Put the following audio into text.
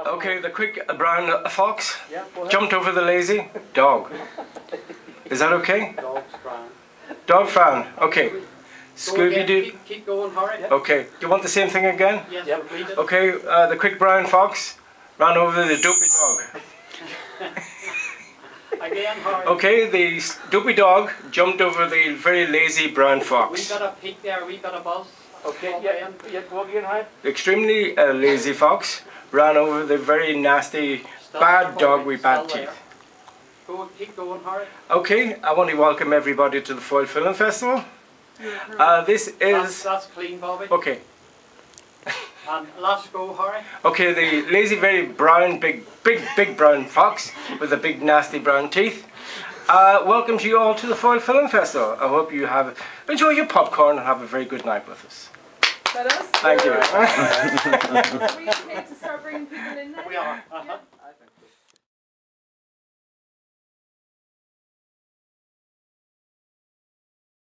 Okay, the quick brown fox Yeah, go ahead. jumped over the lazy dog. Is that okay? Dog's brown. Dog found. Okay. Go Scooby again. Doo. Keep going, hurry. Okay. Do you want the same thing again? Yes, Yep. repeat it. Okay. The quick brown fox ran over the dopey dog. Again, hurry. Okay. The dopey dog jumped over the very lazy brown We fox. got a peak there, we got a buzz. Okay, yeah, go again, hi. The extremely lazy fox ran over the very nasty bad dog with bad Still there. teeth. Go, keep going, hurry. Okay. I want to welcome everybody to the Foyle Film Festival. This is That's clean, Bobby. okay. And let's go, hurry. Okay, the lazy, very brown, big brown fox with the big nasty brown teeth welcomes you all to the Foyle Film Festival. I hope you enjoy your popcorn and have a very good night with us. Is that us? Thank you. Are we okay to start bringing people in now? We are. Yeah.